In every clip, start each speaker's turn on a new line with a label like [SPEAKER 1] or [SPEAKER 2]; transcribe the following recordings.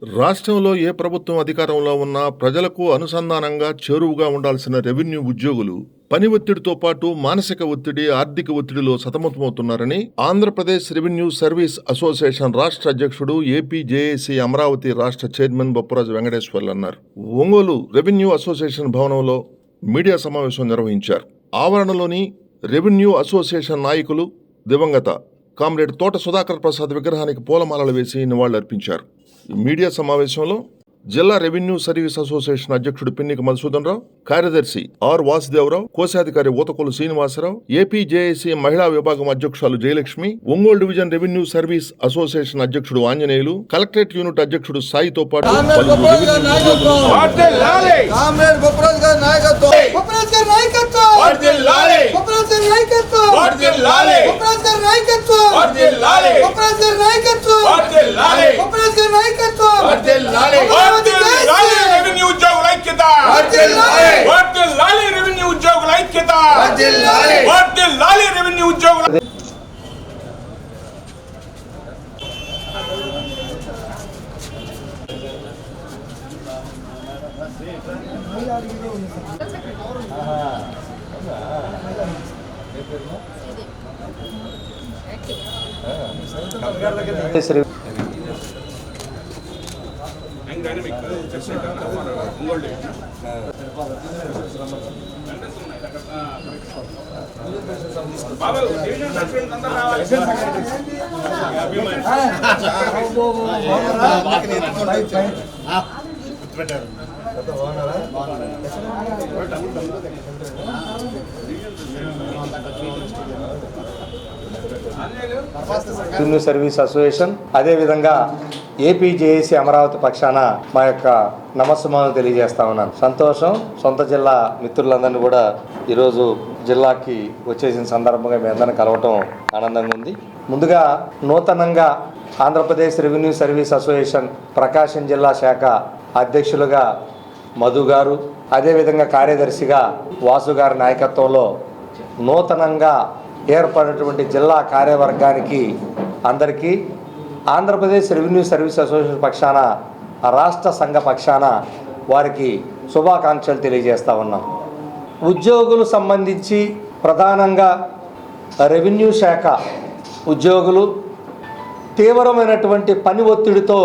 [SPEAKER 1] రాష్ట్రంలో ఏ ప్రభుత్వం అధికారంలో ఉన్నా ప్రజలకు అనుసంధానంగా చేరువుగా ఉండాల్సిన రెవెన్యూ ఉద్యోగులు పని ఒత్తిడితో పాటు మానసిక ఒత్తిడి, ఆర్థిక ఒత్తిడిలో సతమతమవుతున్నారని ఆంధ్రప్రదేశ్ రెవెన్యూ సర్వీస్ అసోసియేషన్ రాష్ట్ర అధ్యక్షుడు, ఏపీ జేఏసీ అమరావతి రాష్ట్ర చైర్మన్ బొప్పరాజు వెంకటేశ్వర్లు అన్నారు. ఒంగోలు రెవెన్యూ అసోసియేషన్ భవనంలో మీడియా సమావేశం నిర్వహించారు. ఆవరణలోని రెవెన్యూ అసోసియేషన్ నాయకులు దివంగత కామ్రేడ్ తోట సుధాకర్ ప్రసాద్ విగ్రహానికి పూలమాలలు వేసి నివాళులర్పించారు. ఈ మీడియా సమావేశంలో జిల్లా రెవెన్యూ సర్వీస్ అసోసియేషన్ అధ్యక్షుడు పిన్నిక మధుసూదన్ రావు, కార్యదర్శి ఆర్ వాసుదేవరావు, కోశాధికారి ఊతకొలు శ్రీనివాసరావు, ఏపీ జేఏసీ మహిళా విభాగం అధ్యక్షురాలు Jayalakshmi, Ongole division revenue service association అధ్యక్షుడు ఆంజనేయులు, కలెక్టరేట్ యూనిట్ అధ్యక్షుడు సాయితో పాటు
[SPEAKER 2] రెవెన్యూ ఉద్యోగుల ఐక్యత, రెవెన్యూ ఉద్యోగుల ఐక్యత, రెవెన్యూ ఉద్యోగుల
[SPEAKER 3] రెవెన్యూ సర్వీస్ అసోసియేషన్ అదే విధంగా ఏపీ జేఏసీ అమరావతి పక్షాన మా యొక్క నమస్సుమాను తెలియజేస్తా ఉన్నాను. సంతోషం, సొంత జిల్లా మిత్రులందరినీ కూడా ఈరోజు జిల్లాకి వచ్చేసిన సందర్భంగా మీ అందరిని కలవటం ఆనందంగా ఉంది. ముందుగా నూతనంగా ఆంధ్రప్రదేశ్ రెవెన్యూ సర్వీస్ అసోసియేషన్ ప్రకాశం జిల్లా శాఖ అధ్యక్షులుగా మధు గారు, అదేవిధంగా కార్యదర్శిగా వాసు గారి నాయకత్వంలో నూతనంగా ఏర్పడినటువంటి జిల్లా కార్యవర్గానికి అందరికీ ఆంధ్రప్రదేశ్ రెవెన్యూ సర్వీస్ అసోసియేషన్ పక్షాన, రాష్ట్ర సంఘ పక్షాన వారికి శుభాకాంక్షలు తెలియజేస్తూ ఉన్నాం. ఉద్యోగులు సంబంధించి ప్రధానంగా రెవెన్యూ శాఖ ఉద్యోగులు తీవ్రమైనటువంటి పని ఒత్తిడితో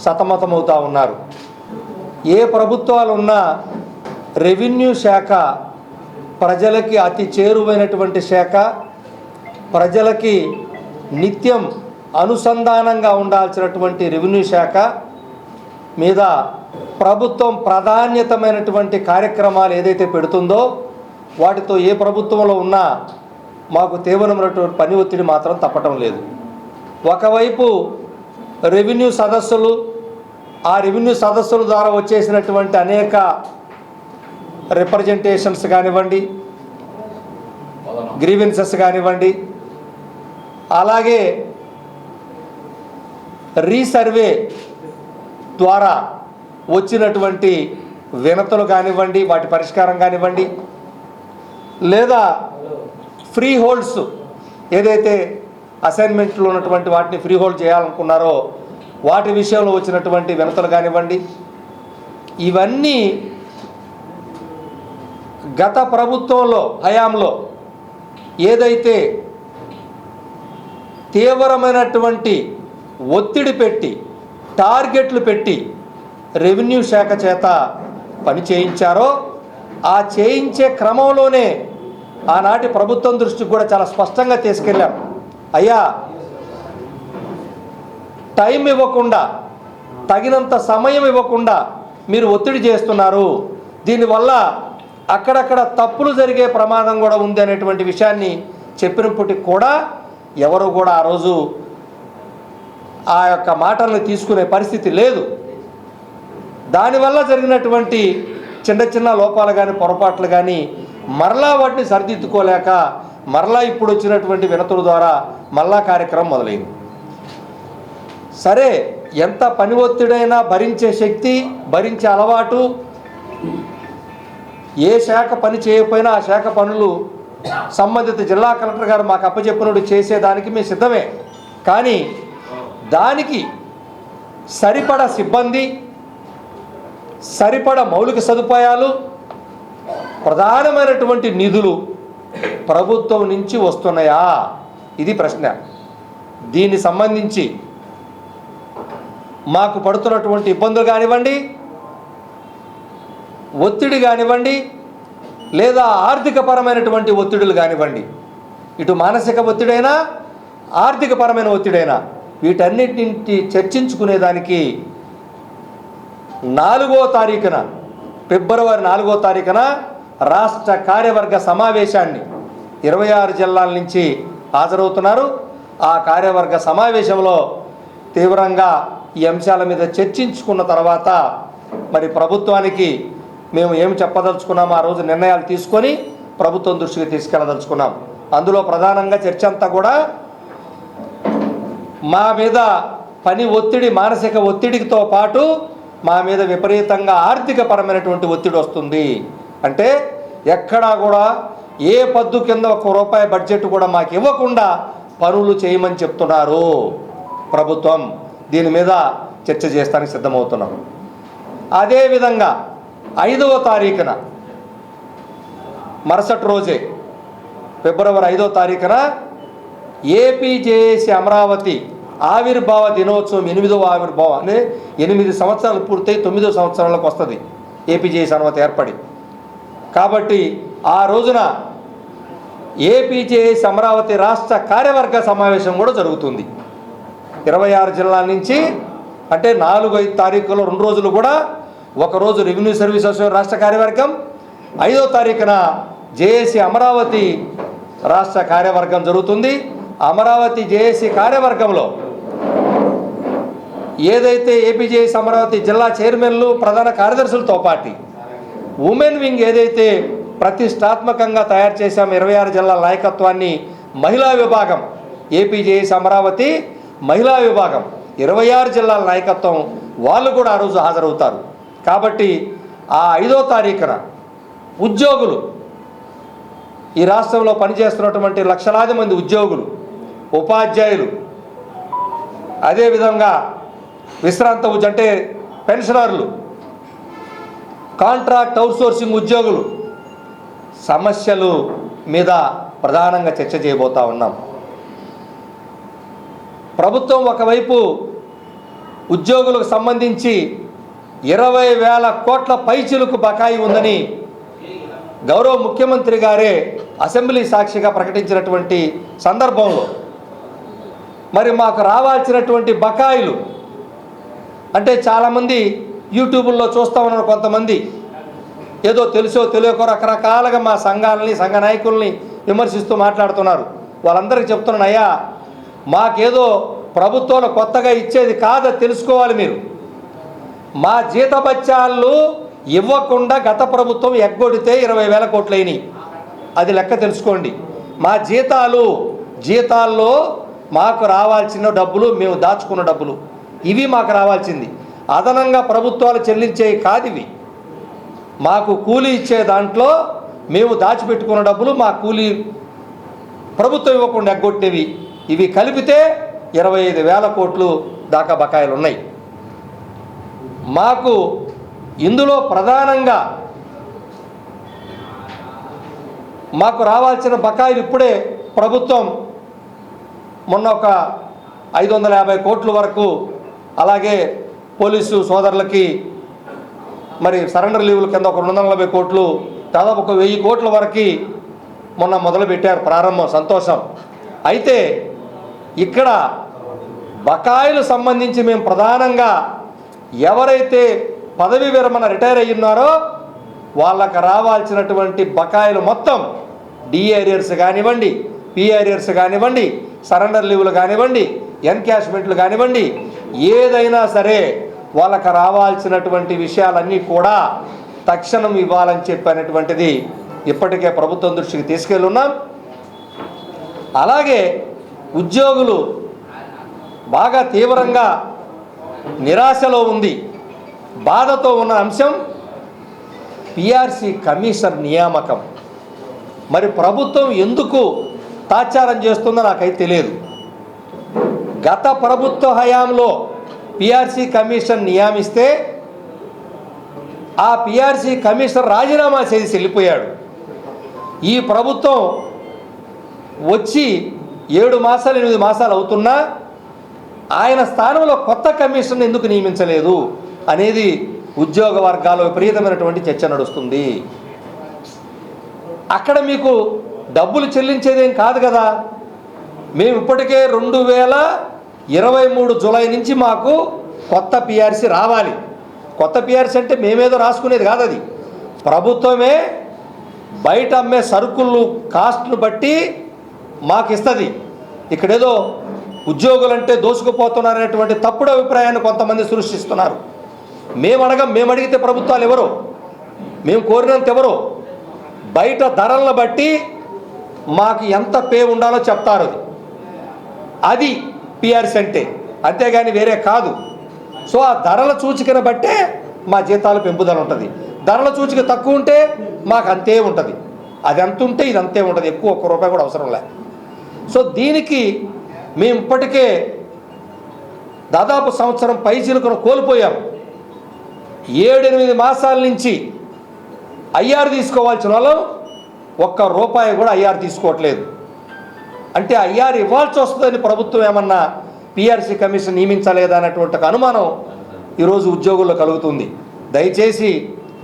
[SPEAKER 3] సతమతమవుతూ ఉన్నారు. ఏ ప్రభుత్వాలు ఉన్నా రెవెన్యూ శాఖ ప్రజలకి అతి చేరువైనటువంటి శాఖ, ప్రజలకి నిత్యం అనుసంధానంగా ఉండాల్సినటువంటి రెవెన్యూ శాఖ మీద ప్రభుత్వం ప్రాధాన్యతమైనటువంటి కార్యక్రమాలు ఏదైతే పెడుతుందో వాటితో ఏ ప్రభుత్వంలో ఉన్నా మాకు తీవ్రమైనటువంటి పని ఒత్తిడి మాత్రం తప్పటం లేదు. ఒకవైపు రెవెన్యూ సదస్సులు, ఆ రెవెన్యూ సదస్సుల ద్వారా వచ్చేసినటువంటి అనేక రిప్రజెంటేషన్స్ కానివ్వండి, గ్రీవెన్సెస్ కానివ్వండి, అలాగే రీసర్వే ద్వారా వచ్చినటువంటి వినతులు కానివ్వండి, వాటి పరిష్కారం కానివ్వండి, లేదా ఫ్రీ హోల్డ్స్ ఏదైతే అసైన్మెంట్లో ఉన్నటువంటి వాటిని ఫ్రీ హోల్డ్ చేయాలనుకున్నారో వాటి విషయంలో వచ్చినటువంటి వినతులు కానివ్వండి, ఇవన్నీ గత ప్రభుత్వంలో హయాంలో ఏదైతే తీవ్రమైనటువంటి ఒత్తిడి పెట్టి, టార్గెట్లు పెట్టి రెవెన్యూ శాఖ చేత పని చేయించారో ఆ చేయించే క్రమంలోనే ఆనాటి ప్రభుత్వం దృష్టికి కూడా చాలా స్పష్టంగా తీసుకెళ్ళాం. అయ్యా, టైం ఇవ్వకుండా, తగినంత సమయం ఇవ్వకుండా మీరు ఒత్తిడి చేస్తున్నారు, దీనివల్ల అక్కడక్కడ తప్పులు జరిగే ప్రమాదం కూడా ఉంది అనేటువంటి విషయాన్ని చెప్పినప్పటికీ కూడా ఎవరు కూడా ఆ రోజు ఆ యొక్క మాటలను తీసుకునే పరిస్థితి లేదు. దానివల్ల జరిగినటువంటి చిన్న చిన్న లోపాలు కానీ, పొరపాట్లు కానీ మరలా వాటిని సరిదిద్దుకోలేక మరలా ఇప్పుడు వచ్చినటువంటి వినతుల ద్వారా మరలా కార్యక్రమం మొదలైంది. సరే, ఎంత పని ఒత్తిడైనా భరించే శక్తి, భరించే అలవాటు, ఏ శాఖ పని చేయకపోయినా ఆ శాఖ పనులు సంబంధిత జిల్లా కలెక్టర్ గారు మాకు అప్పచెప్పినట్టు చేసేదానికి మేము సిద్ధమే. కానీ దానికి సరిపడ సిబ్బంది, సరిపడ మౌలిక సదుపాయాలు, ప్రధానమైనటువంటి నిధులు ప్రభుత్వం నుంచి వస్తున్నాయా? ఇది ప్రశ్న. దీనికి సంబంధించి మాకు పడుతున్నటువంటి ఇబ్బందులు కానివ్వండి, ఒత్తిడి కానివ్వండి, లేదా ఆర్థికపరమైనటువంటి ఒత్తిడులు కానివ్వండి, ఇటు మానసిక ఒత్తిడైనా ఆర్థికపరమైన ఒత్తిడైనా వీటన్నిటిని చర్చించుకునేదానికి 4వ తారీఖున, ఫిబ్రవరి 4వ తారీఖున రాష్ట్ర కార్యవర్గ సమావేశాన్ని 26 జిల్లాల నుంచి హాజరవుతున్నారు. ఆ కార్యవర్గ సమావేశంలో తీవ్రంగా ఈ అంశాల మీద చర్చించుకున్న తర్వాత మరి ప్రభుత్వానికి మేము ఏమి చెప్పదలుచుకున్నామో ఆ రోజు నిర్ణయాలు తీసుకొని ప్రభుత్వం దృష్టికి తీసుకెళ్ళదలుచుకున్నాం. అందులో ప్రధానంగా చర్చ అంతా కూడా మా మీద పని ఒత్తిడి, మానసిక ఒత్తిడితో పాటు మా మీద విపరీతంగా ఆర్థికపరమైనటువంటి ఒత్తిడి వస్తుంది. అంటే ఎక్కడా కూడా ఏ పద్దు కింద ₹1 బడ్జెట్ కూడా మాకు ఇవ్వకుండా పనులు చేయమని చెప్తున్నారు ప్రభుత్వం. దీని మీద చర్చ చేస్తానికి సిద్ధమవుతున్నాం. అదేవిధంగా 5వ తారీఖున మరుసటి రోజే ఫిబ్రవరి 5వ తారీఖున ఏపీజేఏసీ అమరావతి ఆవిర్భావ దినోత్సవం, 8వ ఆవిర్భావం. అంటే 8 సంవత్సరాలు పూర్తయి 9వ సంవత్సరంలోకి వస్తుంది ఏపీజేఏసీ అమరావతి ఏర్పడి. కాబట్టి ఆ రోజున ఏపీజేఏసీ అమరావతి రాష్ట్ర కార్యవర్గ సమావేశం కూడా జరుగుతుంది. 26 జిల్లాల నుంచి, అంటే 4-5 తారీఖులో 2 రోజులు కూడా, ఒకరోజు రెవెన్యూ సర్వీస్ అసోసియేషన్ రాష్ట్ర కార్యవర్గం, 5వ తారీఖున జేఏసీ అమరావతి రాష్ట్ర కార్యవర్గం జరుగుతుంది. అమరావతి జేఏసీ కార్యవర్గంలో ఏదైతే ఏపీజేఏసీ అమరావతి జిల్లా చైర్మన్లు, ప్రధాన కార్యదర్శులతో పాటు ఉమెన్ వింగ్ ఏదైతే ప్రతిష్టాత్మకంగా తయారు చేశాము 26 జిల్లాల నాయకత్వాన్ని, మహిళా విభాగం ఏపీజేఏసీ అమరావతి మహిళా విభాగం 26 జిల్లాల నాయకత్వం వాళ్ళు కూడా ఆ రోజు హాజరవుతారు. కాబట్టి ఆ 5వ తారీఖున ఉద్యోగులు, ఈ రాష్ట్రంలో పనిచేస్తున్నటువంటి లక్షలాది మంది ఉద్యోగులు, ఉపాధ్యాయులు, అదేవిధంగా విశ్రాంత అంటే పెన్షనర్లు, కాంట్రాక్ట్ అవుట్సోర్సింగ్ ఉద్యోగులు సమస్యలు మీద ప్రధానంగా చర్చ చేయబోతా ఉన్నాం. ప్రభుత్వం ఒకవైపు ఉద్యోగులకు సంబంధించి 20,000 కోట్ల పైచిలుకు బకాయి ఉందని గౌరవ ముఖ్యమంత్రి గారే అసెంబ్లీ సాక్షిగా ప్రకటించినటువంటి సందర్భంలో మరి మాకు రావాల్సినటువంటి బకాయిలు, అంటే చాలామంది యూట్యూబ్లో చూస్తూ ఉన్నారు, కొంతమంది ఏదో తెలుసో తెలియకో రకరకాలుగా మా సంఘాలని, సంఘ నాయకుల్ని విమర్శిస్తూ మాట్లాడుతున్నారు. వాళ్ళందరికీ చెప్తున్నాను, అయ్యా మాకేదో ప్రభుత్వంలో కొత్తగా ఇచ్చేది కాదో తెలుసుకోవాలి మీరు. మా జీతభత్యాలు ఇవ్వకుండా గత ప్రభుత్వం ఎగ్గొడితే 20,000 కోట్లు అయినాయి. అది లెక్క తెలుసుకోండి. మా జీతాల్లో మాకు రావాల్సిన డబ్బులు, మేము దాచుకున్న డబ్బులు, ఇవి మాకు రావాల్సింది. అదనంగా ప్రభుత్వాలు చెల్లించేవి కాదు ఇవి. మాకు కూలీ ఇచ్చే దాంట్లో మేము దాచిపెట్టుకున్న డబ్బులు, మా కూలీ ప్రభుత్వం ఇవ్వకుండా ఎగ్గొట్టేవి, ఇవి కలిపితే 25,000 కోట్లు దాకా బకాయిలు ఉన్నాయి. మాకు ఇందులో ప్రధానంగా మాకు రావాల్సిన బకాయిలు ఇప్పుడే ప్రభుత్వం మొన్న ఒక 550 కోట్ల వరకు, అలాగే పోలీసు సోదరులకి మరి సరెండర్ లీవుల కింద ఒక 240 కోట్లు, దాదాపు ఒక 1000 కోట్ల వరకు మొన్న మొదలుపెట్టారు, ప్రారంభం, సంతోషం. అయితే ఇక్కడ బకాయిలు సంబంధించి మేము ప్రధానంగా ఎవరైతే పదవి విరమణ రిటైర్ అయ్యి ఉన్నారో వాళ్ళకు రావాల్సినటువంటి బకాయిలు మొత్తం డిఏరియర్స్ కానివ్వండి, పిఏరియర్స్ కానివ్వండి, సరెండర్ లీవులు కానివ్వండి, ఎన్కాష్మెంట్లు కానివ్వండి, ఏదైనా సరే వాళ్ళకు రావాల్సినటువంటి విషయాలన్నీ కూడా తక్షణం ఇవ్వాలని చెప్పినటువంటిది ఇప్పటికే ప్రభుత్వం దృష్టికి తీసుకెళ్ళున్నాం. అలాగే ఉద్యోగులు బాగా తీవ్రంగా నిరాశలో ఉంది, బాధతో ఉన్న అంశం పిఆర్సి కమిషన్ నియామకం. మరి ప్రభుత్వం ఎందుకు తాత్సారం చేస్తుందో నాకైతే తెలియదు. గత ప్రభుత్వ హయాంలో పిఆర్సీ కమిషన్ నియమిస్తే ఆ పిఆర్సీ కమిషనర్ రాజీనామా చేసి వెళ్ళిపోయాడు. ఈ ప్రభుత్వం వచ్చి 7 మాసాలు 8 మాసాలు అవుతున్నా ఆయన స్థానంలో కొత్త కమిషన్ ఎందుకు నియమించలేదు అనేది ఉద్యోగ వర్గాల్లో విపరీతమైనటువంటి చర్చ నడుస్తుంది. అక్కడ మీకు డబ్బులు చెల్లించేదేం కాదు కదా. మేము ఇప్పటికే 2023 జూలై నుంచి మాకు కొత్త పిఆర్సీ రావాలి. కొత్త పిఆర్సీ అంటే మేమేదో రాసుకునేది కాదు, అది ప్రభుత్వమే బయట అమ్మే సరుకులు కాస్ట్ను బట్టి మాకు ఇస్తుంది. ఇక్కడేదో ఉద్యోగులంటే దోసుకుపోతున్నారనేటువంటి తప్పుడు అభిప్రాయాన్ని కొంతమంది సృష్టిస్తున్నారు. మేము అడిగితే ప్రభుత్వాలు ఎవరో, మేము కోరినంత ఎవరో, బయట ధరలను బట్టి మాకు ఎంత పే ఉండాలో చెప్తారు. అది పిఆర్సీ అంటే, అంతేగాని వేరే కాదు. సో ఆ ధరల సూచికను బట్టే మా జీతాలు పెంపుదల ఉంటుంది. ధరల సూచిక తక్కువ ఉంటే మాకు అంతే ఉంటుంది. అది ఎంత ఉంటే ఇది అంతే ఉంటుంది, ఎక్కువ ₹1 కూడా అవసరం లే. సో దీనికి మేము ఇప్పటికే దాదాపు సంవత్సరం పైచిలుకను కోల్పోయాం. 7-8 మాసాల నుంచి ఐఆర్ తీసుకోవాల్సిన వాళ్ళు ₹1 కూడా ఐఆర్ తీసుకోవట్లేదు. అంటే ఐఆర్ ఇవ్వాల్సి వస్తుందని ప్రభుత్వం ఏమన్నా పిఆర్సీ కమిషన్ నియమించలేదా అనేటువంటి ఒక అనుమానం ఈరోజు ఉద్యోగుల్లో కలుగుతుంది. దయచేసి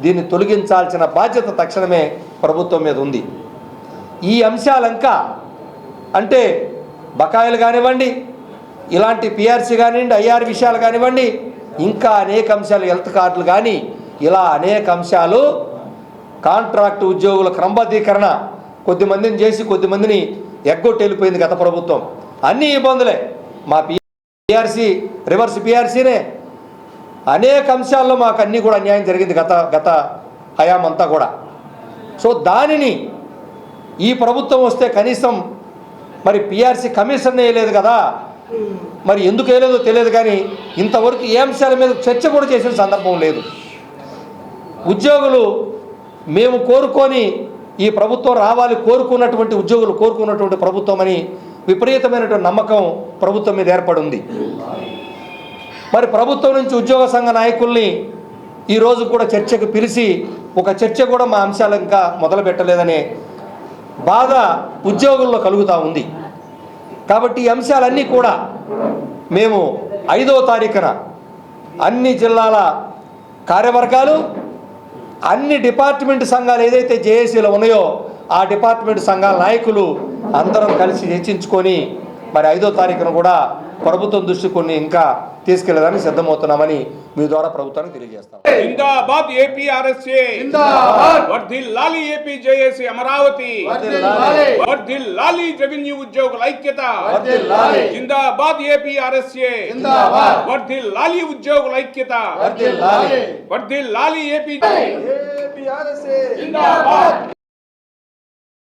[SPEAKER 3] దీన్ని తొలగించాల్సిన బాధ్యత తక్షణమే ప్రభుత్వం మీద ఉంది. ఈ అంశాలంకా అంటే బకాయిలు కానివ్వండి, ఇలాంటి పిఆర్సీ కానివ్వండి, ఐఆర్ విషయాలు కానివ్వండి, ఇంకా అనేక అంశాలు, హెల్త్ కార్డులు కానీ, ఇలా అనేక అంశాలు, కాంట్రాక్ట్ ఉద్యోగుల క్రమబద్ధీకరణ కొద్దిమందిని చేసి కొద్దిమందిని ఎగ్గొట్టి వెళ్ళిపోయింది గత ప్రభుత్వం. అన్ని ఇబ్బందులే. మా పిఆర్సీ రివర్స్ పిఆర్సీనే అనేక అంశాల్లో మాకు అన్నీ కూడా అన్యాయం జరిగింది గత హయాం అంతా కూడా. సో దానిని ఈ ప్రభుత్వం వస్తే కనీసం మరి పిఆర్సీ కమిషన్ వేయలేదు కదా, మరి ఎందుకు వేయలేదో తెలియదు, కానీ ఇంతవరకు ఏ అంశాల మీద చర్చ కూడా చేసిన సందర్భం లేదు. ఉద్యోగులు మేము కోరుకొని ఈ ప్రభుత్వం రావాలి కోరుకున్నటువంటి ఉద్యోగులు కోరుకున్నటువంటి ప్రభుత్వం అని విపరీతమైనటువంటి నమ్మకం ప్రభుత్వం మీద ఏర్పడి ఉంది. మరి ప్రభుత్వం నుంచి ఉద్యోగ సంఘ నాయకుల్ని ఈరోజు కూడా చర్చకు పిలిచి ఒక చర్చ కూడా మా అంశాలు ఇంకా మొదలు పెట్టలేదనే బాధ ఉద్యోగుల్లో కలుగుతూ ఉంది. కాబట్టి ఈ అంశాలన్నీ కూడా మేము 5వ తారీఖున అన్ని జిల్లాల కార్యవర్గాలు, అన్ని డిపార్ట్మెంట్ సంఘాలు ఏదైతే జేఏసీలో ఉన్నాయో ఆ డిపార్ట్మెంట్ సంఘాల నాయకులు అందరం కలిసి చర్చించుకొని మరి 5వ తారీఖున కూడా ప్రభుత్వం దృష్టి కొన్ని ఇంకా తీసుకెళ్లేదానికి సిద్ధమవుతున్నామని మీ ద్వారా ప్రభుత్వానికి తెలియజేస్తాం.
[SPEAKER 2] జిందాబాద్ ఏపీఆర్ఎస్ఏ, జిందాబాద్ వర్ధిల్లాలి ఏపీ జేఏసీ అమరావతి, వర్ధిల్లాలి వర్ధిల్లాలి రెవెన్యూ ఉద్యోగుల ఐక్యత, వర్ధిల్లాలి జిందాబాద్ ఏపీఆర్ఎస్ఏ, జిందాబాద్ వర్ధిల్లాలి ఉద్యోగుల ఐక్యత, వర్ధిల్లాలి వర్ధిల్లాలి ఏపీ జేఏసీ జిందాబాద్.